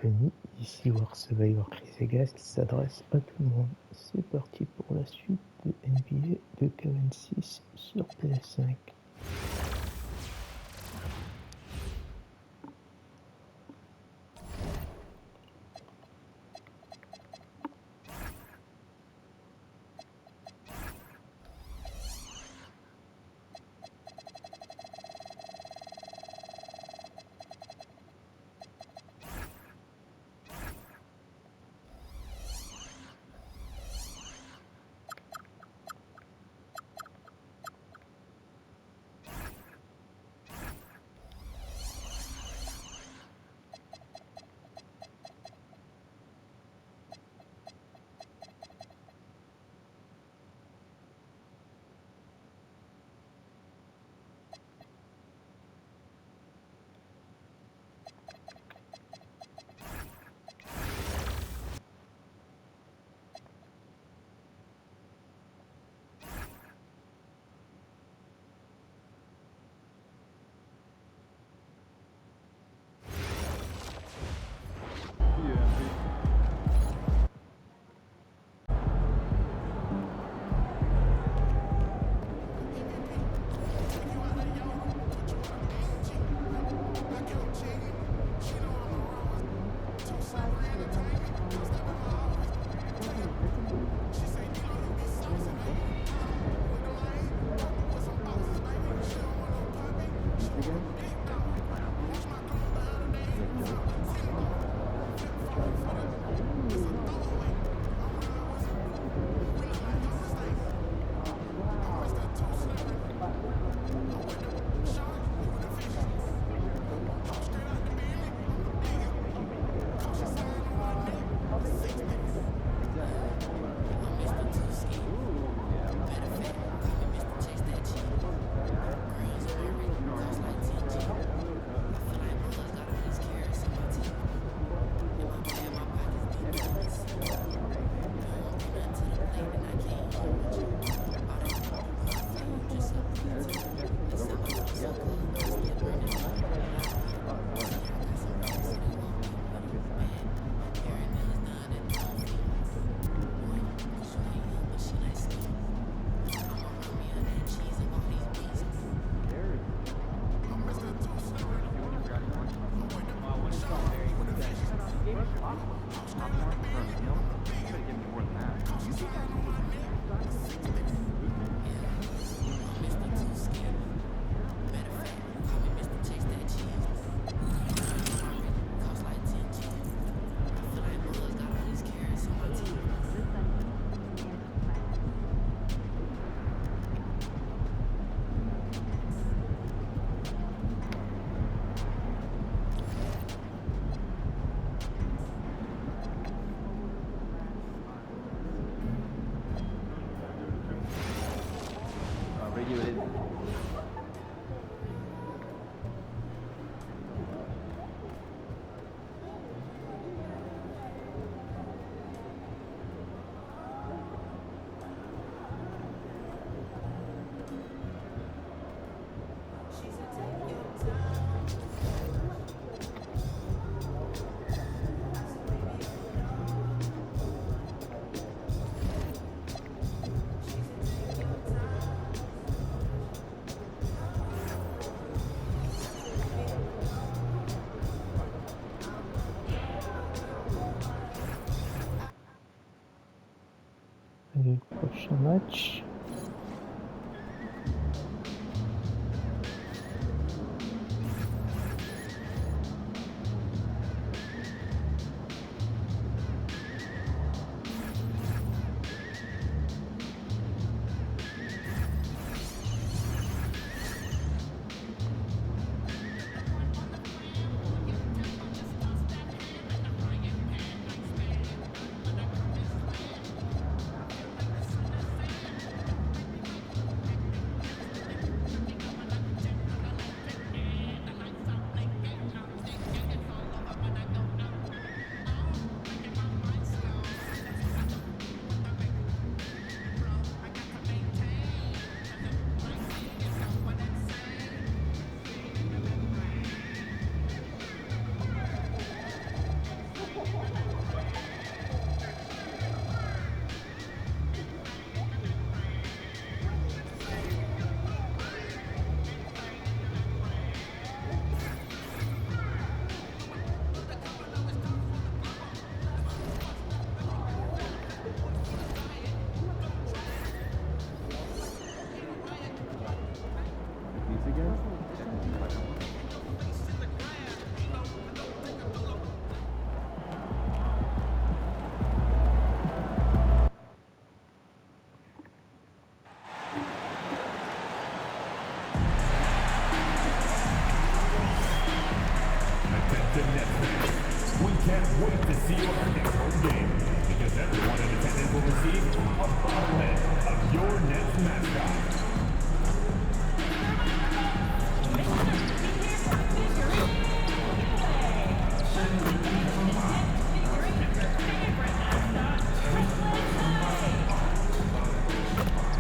bienvenue, ici votre, Écrivez qui s'adresse à tout le monde. C'est parti pour la suite de NBA 2K26 sur PS5. Le prochain match. to Nets fans. We can't wait to see you at our next home game, because everyone in attendance will receive a bobblehead of your Nets mascot.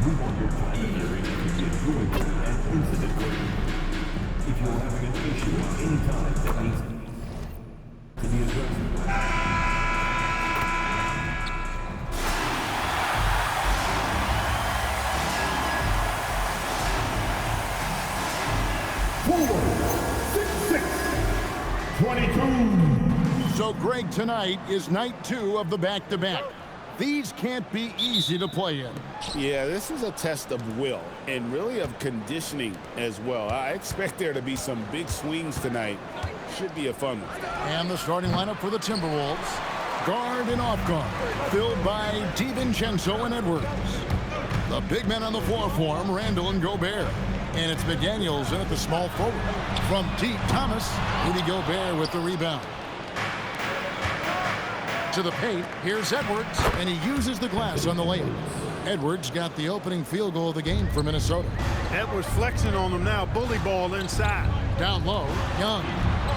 We want your time of hearing to be enjoyable and incident-free. If you're having an issue at any time that needs to be addressed, forward, 6'6", 22. So Greg, tonight is night 2 of the back-to-back. These can't be easy to play in. Yeah, this is a test of will and really of conditioning as well. I expect there to be some big swings tonight. Should be a fun one. And the starting lineup for the Timberwolves. Guard and off guard, filled by DiVincenzo and Edwards. The big men on the floor for him, Randall and Gobert. And it's McDaniels in at the small forward. From deep, Thomas, Rudy Gobert with the rebound. To the paint, here's Edwards, and he uses the glass on the layup. Edwards got the opening field goal of the game for Minnesota. Edwards flexing on them now, bully ball inside. Down low, Young,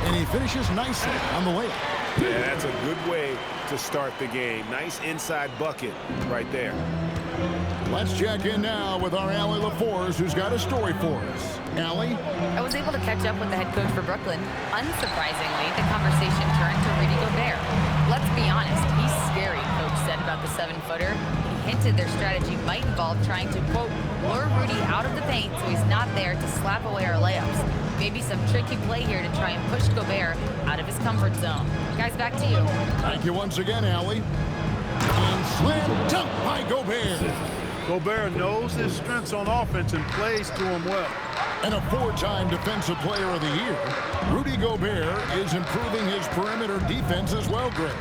and he finishes nicely on the layup. Yeah, that's a good way to start the game. Nice inside bucket right there. Let's check in now with our Allie LaForce, who's got a story for us. Allie? I was able to catch up with the head coach for Brooklyn. Unsurprisingly, the conversation turned to Rudy Gobert. Let's be honest, he's scary, coach said about the 7-footer. He hinted their strategy might involve trying to, quote, lure Rudy out of the paint so he's not there to slap away our layups. Maybe some tricky play here to try and push Gobert out of his comfort zone. Guys, back to you. Thank you once again, Allie. And slam dunk by Gobert. Gobert knows his strengths on offense and plays to him well. And a 4-time Defensive Player of the Year, Rudy Gobert is improving his perimeter defense as well, Greg.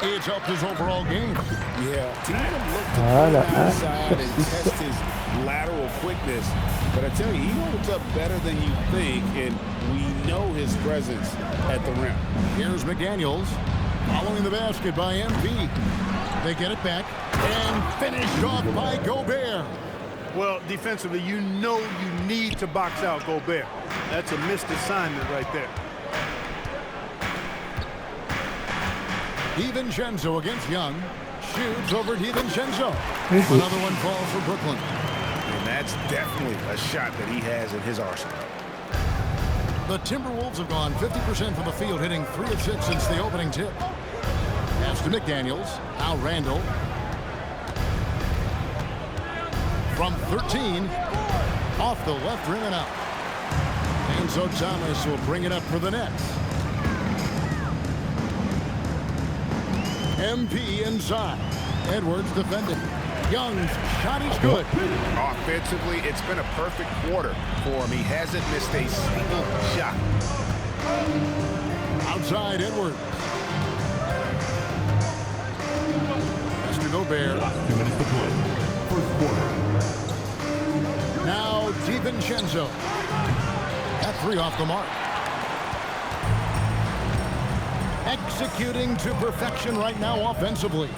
It's helped his overall game. Yeah, team looked to pull him outside and test his lateral quickness. But I tell you, he holds up better than you think, and we know his presence at the rim. Here's McDaniels following the basket by MP. They get it back and finished off by Gobert. Well, defensively, you know you need to box out Gobert. That's a missed assignment right there. DiVincenzo against Young. Shoots over DiVincenzo. Another one falls for Brooklyn. And that's definitely a shot that he has in his arsenal. The Timberwolves have gone 50% from the field, hitting 3 of 6 since the opening tip. Pass to McDaniels. Now Randall. From 13, off the left rim and out. And so Thomas will bring it up for the Nets. MP inside. Edwards defended. Young's shot is good. Offensively, it's been a perfect quarter for him. He hasn't missed a single shot. Outside Edwards. Mr. Gobert. 2 minutes to play. First quarter. Now DiVincenzo. That 3 off the mark. Executing to perfection right now offensively.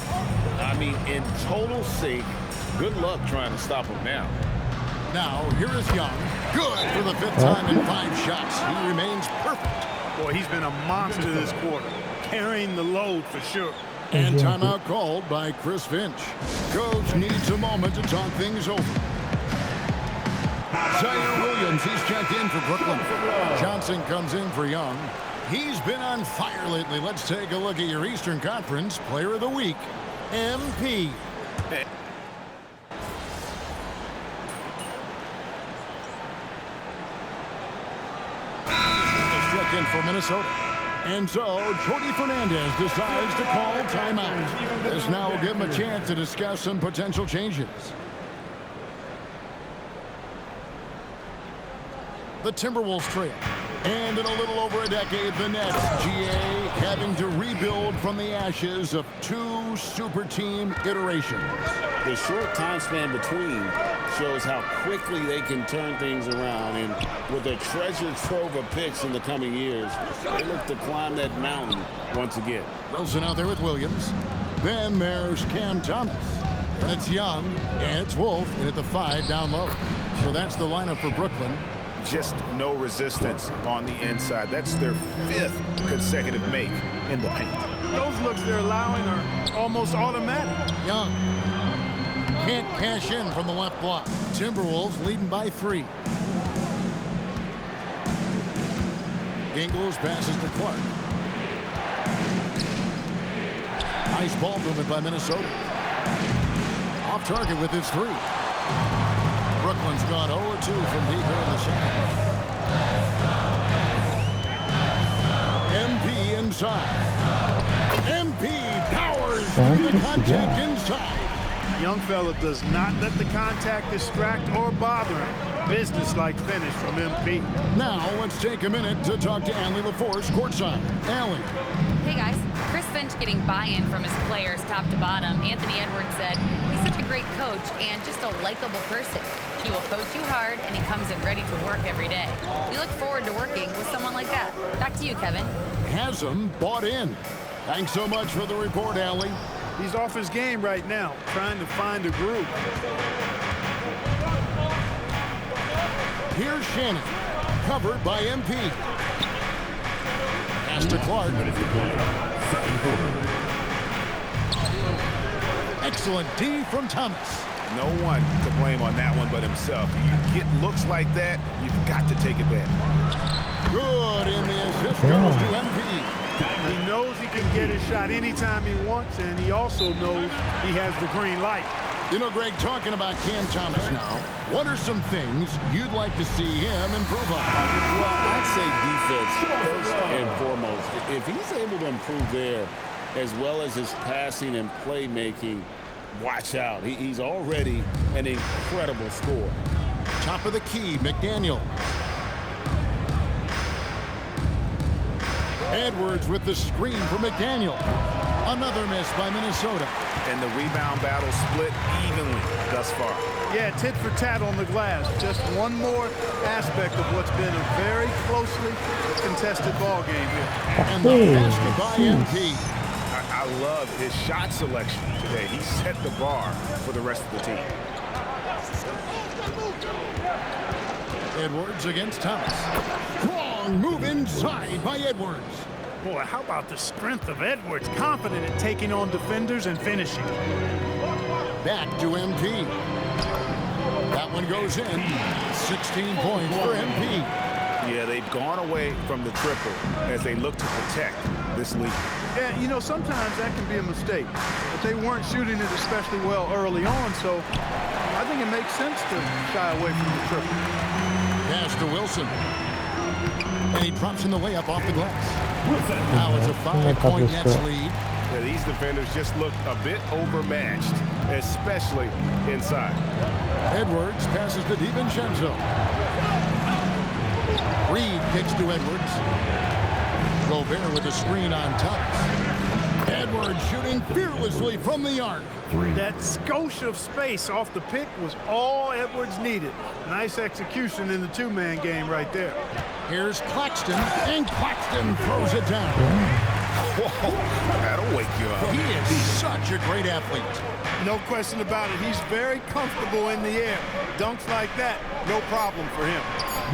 I mean, in total sync. Good luck trying to stop him now. Now, here is Young. Good for the 5th time in 5 shots. He remains perfect. Boy, he's been a monster this quarter, carrying the load for sure. And timeout called by Chris Finch. Coach needs a moment to talk things over. Zaire Williams, he's checked in for Brooklyn. Johnson comes in for Young. He's been on fire lately. Let's take a look at your Eastern Conference Player of the Week, MP. Checked in for Minnesota. And so, Jordy Fernandez decides to call timeout. This now will give him a chance to discuss some potential changes. The Timberwolves trail. And in a little over a decade, the Nets, GA, having to rebuild from the ashes of 2 super team iterations. The short time span between shows how quickly they can turn things around. And with a treasure trove of picks in the coming years, they look to climb that mountain once again. Wilson out there with Williams. Then there's Cam Thomas. And it's Young, and it's Wolf, and at the 5 down low. So that's the lineup for Brooklyn. Just no resistance on the inside. That's their 5th consecutive make in the paint. Those looks they're allowing are almost automatic. Young can't cash in from the left block. Timberwolves leading by 3. Ingles passes to Clark. Nice ball movement by Minnesota. Off target with his 3. Brooklyn's gone 0-2 from deep here in the shot. MP inside. MP powers through the contact inside. Young fella does not let the contact distract or bother him. Business-like finish from MP. Now let's take a minute to talk to Allie LaForce courtside. Allie. Hey guys, Chris Finch getting buy-in from his players top to bottom. Anthony Edwards said he's such a great coach and just a likable person. He will coach you hard and he comes in ready to work every day. We look forward to working with someone like that. Back to you, Kevin. Has him bought in. Thanks so much for the report, Allie. He's off his game right now, trying to find a groove. Here's Shannon, covered by MP. Pass to Clark. Excellent D from Thomas. No one to blame on that one but himself. You get looks like that, you've got to take advantage. Good, and the assist goes to MP. He knows he can get his shot anytime he wants, and he also knows he has the green light. You know, Greg, talking about Cam Thomas now, what are some things you'd like to see him improve on? Well, I'd say defense first and foremost. If he's able to improve there, as well as his passing and playmaking, watch out. He's already an incredible scorer. Top of the key, McDaniel. Edwards with the screen for McDaniel. Another miss by Minnesota. And the rebound battle split evenly thus far. Yeah, tit for tat on the glass. Just one more aspect of what's been a very closely contested ball game here. And the basket by MP. I love his shot selection today. He set the bar for the rest of the team. Edwards against Thomas. Strong move inside by Edwards. Boy, how about the strength of Edwards? Confident in taking on defenders and finishing. Back to MP. That one goes in. 16 points for MP. Yeah, they've gone away from the triple as they look to protect this lead. Yeah, you know, sometimes that can be a mistake. But they weren't shooting it especially well early on, so I think it makes sense to shy away from the triple. Pass to Wilson. And he drops in the layup off the glass. Now it's a 5-point Nets lead. Yeah, these defenders just look a bit overmatched, especially inside. Edwards passes to DiVincenzo. Reed kicks to Edwards. Gobert with a screen on Thomas. Edwards shooting fearlessly from the arc. That skosh of space off the pick was all Edwards needed. Nice execution in the two-man game right there. Here's Claxton, and Claxton throws it down. Whoa, that'll wake you up. He is such a great athlete. No question about it. He's very comfortable in the air. Dunks like that, no problem for him.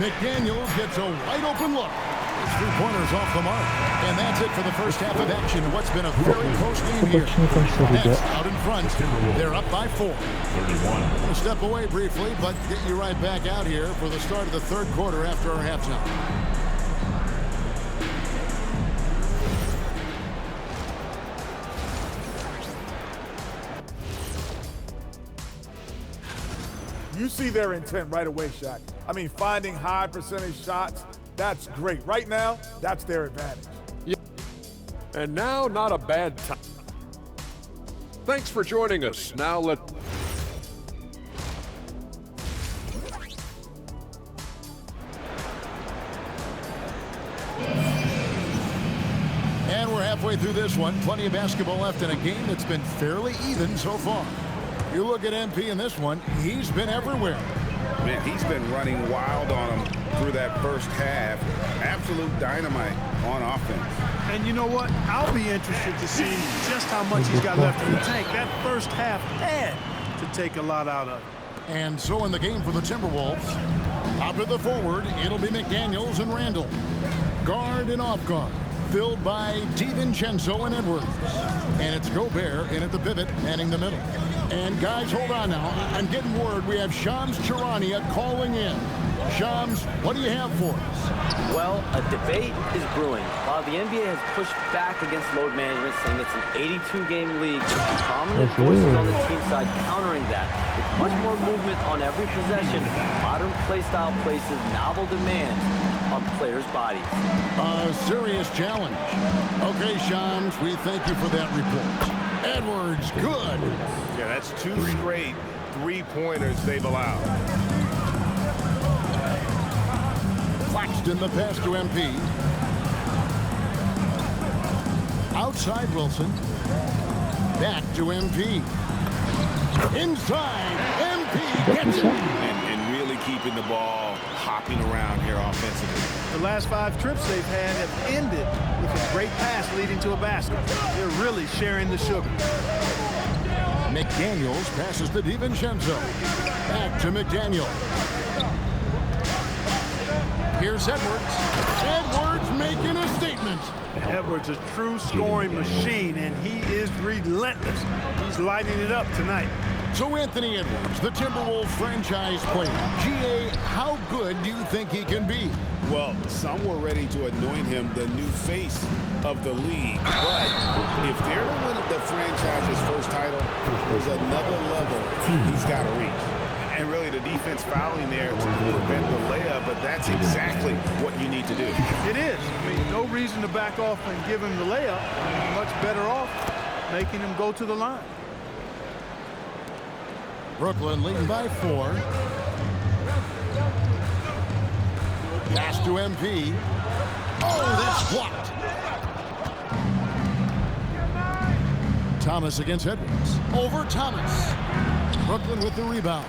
McDaniels gets a wide-open look. His 3-pointers off the mark. And that's it for the first half of action in what's been a very close game here. Nets out in front. They're up by 4. 31. I'm going to step away briefly, but get you right back out here for the start of the third quarter after our halftime. You see their intent right away, Shaq. I mean, finding high percentage shots, that's great. Right now, that's their advantage. Yeah. And now, not a bad time. Thanks for joining us. Now halfway through this one. Plenty of basketball left in a game that's been fairly even so far. You look at MP in this one, he's been everywhere. Man, he's been running wild on him through that first half. Absolute dynamite on offense. And you know what? I'll be interested to see just how much he's got left in the tank. That first half had to take a lot out of it. And so in the game for the Timberwolves, up at the forward, it'll be McDaniels and Randall. Guard and off guard, filled by DiVincenzo and Edwards. And it's Gobert in at the pivot, manning the middle. And guys, hold on now. I'm getting word we have Shams Charania calling in. Shams, what do you have for us? Well, a debate is brewing. While the NBA has pushed back against load management, saying it's an 82-game league, prominent voices on the team side countering that. With much more movement on every possession, modern play style places novel demands on players' bodies. A serious challenge. Okay, Shams, we thank you for that report. Edwards, good. Yeah, that's 2 straight three-pointers they've allowed. Claxton the pass to MP. Outside Wilson. Back to MP. Inside, MP gets it. And really keeping the ball hopping around here offensively. The last 5 trips they've had have ended with a great pass leading to a basket. They're really sharing the sugar. McDaniels passes to DiVincenzo. Back to McDaniel. Here's Edwards. Edwards making a statement. Edwards, a true scoring machine, and he is relentless. He's lighting it up tonight. So Anthony Edwards, the Timberwolves franchise player. GA, how good do you think he can be? Well, some were ready to anoint him the new face of the league. But if they're to win the franchise's first title, there's another level he's got to reach. And really the defense fouling there to prevent the layup, but that's exactly what you need to do. It is. I mean, no reason to back off and give him the layup. Much better off making him go to the line. Brooklyn leading by 4. Pass to MP. Oh, that's blocked. Thomas against Edwards. Over Thomas. Brooklyn with the rebound.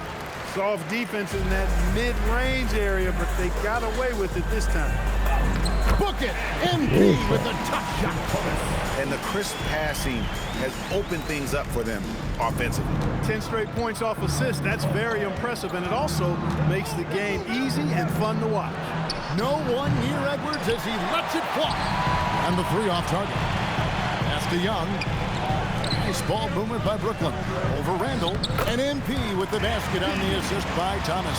Soft defense in that mid-range area, but they got away with it this time. Book it. MP with a tough shot. And the crisp passing has opened things up for them offensively. 10 straight points off assists. That's very impressive, and it also makes the game easy and fun to watch. No one near Edwards as he lets it fly. And the 3 off target. Pass to Young. Nice ball movement by Brooklyn. Over Randall. And MP with the basket on the assist by Thomas.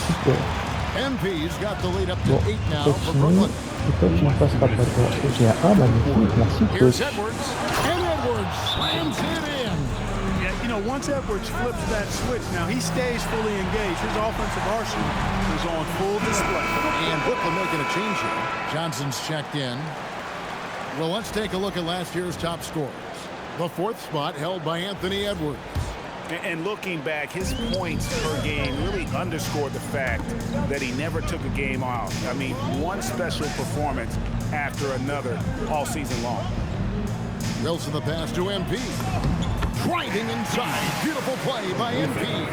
MP's got the lead up to 8 now for Brooklyn. Here's Edwards. And Edwards slams it in. Yeah, you know, once Edwards flips that switch, now he stays fully engaged. His offensive arsenal is on full display. And Brooklyn making a change here. Johnson's checked in. Well, let's take a look at last year's top scorers. The 4th spot held by Anthony Edwards. And looking back, his points per game really underscored the fact that he never took a game off. I mean, one special performance after another all season long. Wilson the pass to MP. Driving inside. Beautiful play by MP.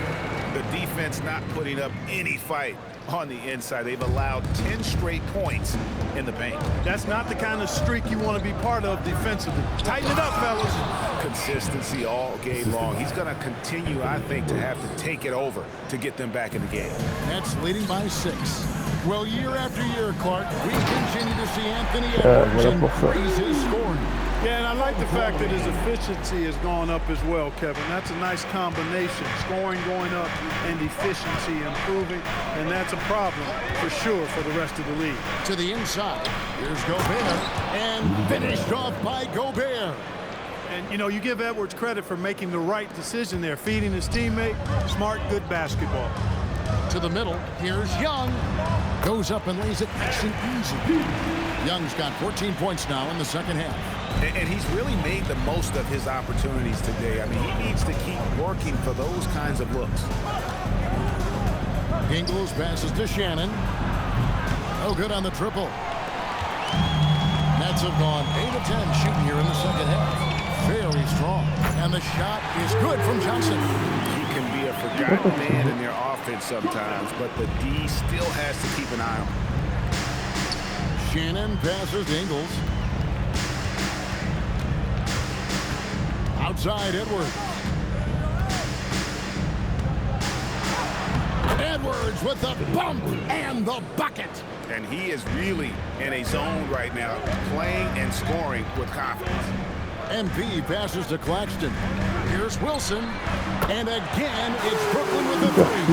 The defense not putting up any fight on the inside. They've allowed 10 straight points in the paint. That's not the kind of streak you want to be part of defensively. Tighten it up, fellas. Consistency all game long. He's going to continue, I think, to have to take it over to get them back in the game. Nets leading by 6. Well, year after year, Clark, we continue to see Anthony Edwards increase his scoring. Yeah, and I like the fact that his efficiency has gone up as well, Kevin. That's a nice combination. Scoring going up and efficiency improving, and that's a problem for sure for the rest of the league. To the inside. Here's Gobert, and finished off by Gobert. And, you know, you give Edwards credit for making the right decision there, feeding his teammate. Smart, good basketball. To the middle. Here's Young. Goes up and lays it nice and easy. Young's got 14 points now in the second half. And he's really made the most of his opportunities today. I mean, he needs to keep working for those kinds of looks. Ingles passes to Shannon. No good on the triple. Nets Nets have gone 8 of 10 shooting here in the second half. Very strong. And the shot is good from Johnson. He can be a forgotten man in their offense sometimes, but the D still has to keep an eye on him. Shannon passes to Ingles. Outside Edwards. Edwards with the bump and the bucket. And he is really in a zone right now, playing and scoring with confidence. MP passes to Claxton. Here's Wilson. And again, it's Brooklyn with the three.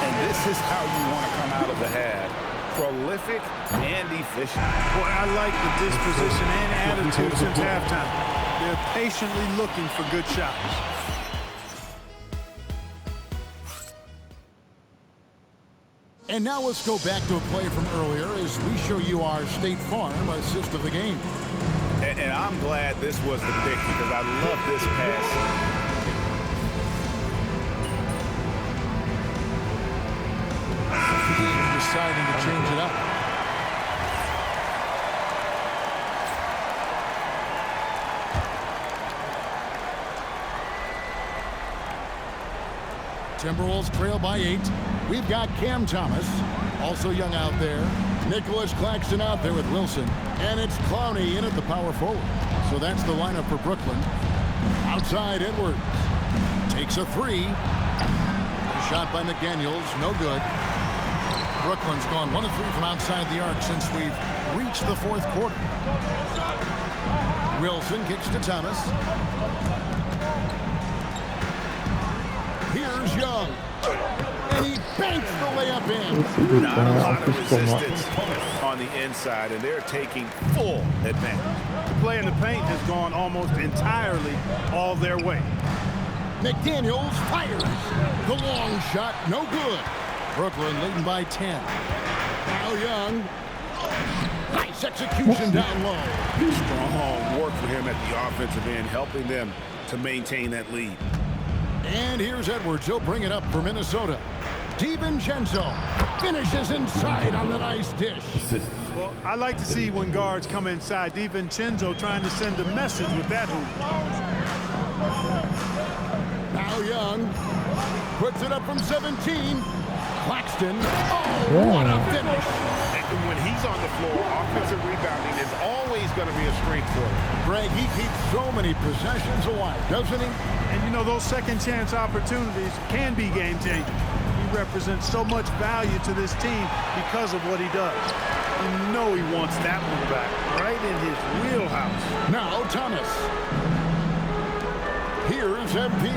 And this is how you want to come out of the half. Prolific and efficient. Boy, I like the disposition and attitude since halftime. They're patiently looking for good shots. And now let's go back to a play from earlier as we show you our State Farm assist of the game. And I'm glad this was the pick because I love this pass. Deciding to change it up. Timberwolves trail by 8. We've got Cam Thomas, also young out there. Nicholas Claxton out there with Wilson. And it's Clowney in at the power forward. So that's the lineup for Brooklyn. Outside Edwards. Takes a three. A shot by McDaniels, no good. Brooklyn's gone 1 of 3 from outside the arc since we've reached the fourth quarter. Wilson kicks to Thomas. Here's Young. And he banks the layup in. Not a lot of resistance on the inside, and they're taking full advantage. The play in the paint has gone almost entirely all their way. McDaniels fires. The long shot, no good. Brooklyn leading by 10. Now Young. Nice execution down low. Strong work for him at the offensive end, helping them to maintain that lead. And here's Edwards. He'll bring it up for Minnesota. DiVincenzo finishes inside on the nice dish. Well, I like to see when guards come inside. DiVincenzo trying to send a message with that hoop. Now Young puts it up from 17. Claxton. Oh, what a finish. And when he's on the floor, offensive rebounding is always going to be a strength for him. Greg, he keeps so many possessions alive, doesn't he? And you know, those second chance opportunities can be game changing. He represents so much value to this team because of what he does. You know he wants that one back right in his wheelhouse. Now Thomas. Here's MP.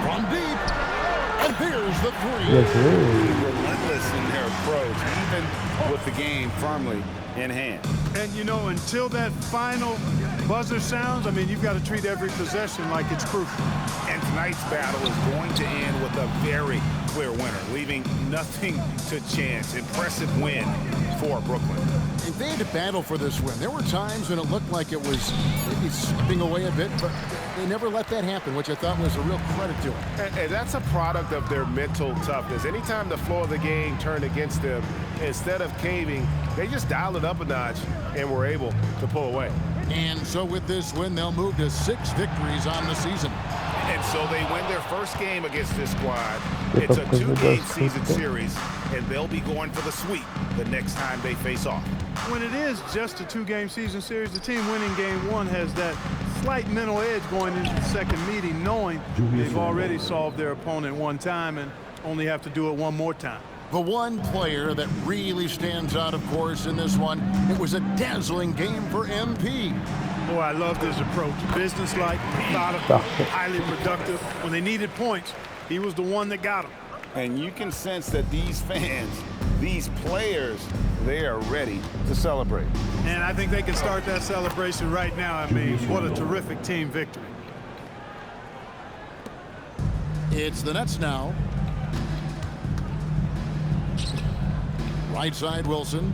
From deep. And there's the three. Relentless in their approach, even with the game firmly in hand. And you know, until that final buzzer sounds, I mean, you've got to treat every possession like it's crucial. And tonight's battle is going to end with a very clear winner, leaving nothing to chance. Impressive win for Brooklyn. If they had to battle for this win, there were times when it looked like it was maybe slipping away a bit, but they never let that happen, which I thought was a real credit to them. And that's a product of their mental toughness. Anytime the flow of the game turned against them, instead of caving, they just dialed it up a notch and were able to pull away. And so with this win, they'll move to 6 victories on the season. And so they win their first game against this squad. It's a 2-game season series, and they'll be going for the sweep the next time they face off. When it is just a 2-game season series, the team winning game 1 has that slight mental edge going into the second meeting, knowing they've already solved their opponent one time and only have to do it one more time. The one player that really stands out, of course, in this one, it was a dazzling game for MP. Boy, I loved his approach. Businesslike, methodical, highly productive. When they needed points, he was the one that got them. And you can sense that these fans, these players, they are ready to celebrate. And I think they can start that celebration right now. I mean, what a terrific team victory. It's the Nets now. Right side Wilson.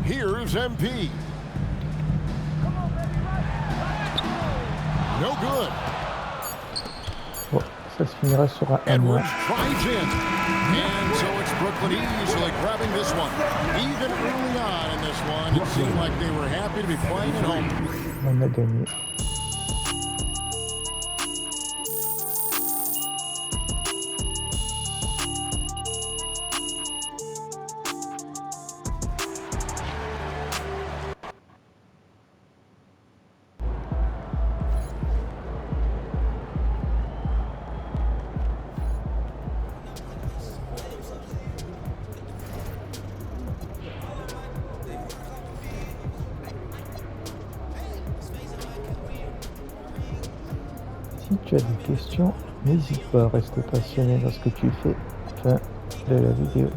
Here's MP. No good. Bon, ça se finira sur un 1. Edwards drives in. And so it's Brooklyn. Brooklyn easily grabbing this one. Even early on in this one, it seemed like they were happy to be playing at home. On a gagné. Si tu as des questions, n'hésite pas à rester passionné dans ce que tu fais. Fin de la vidéo.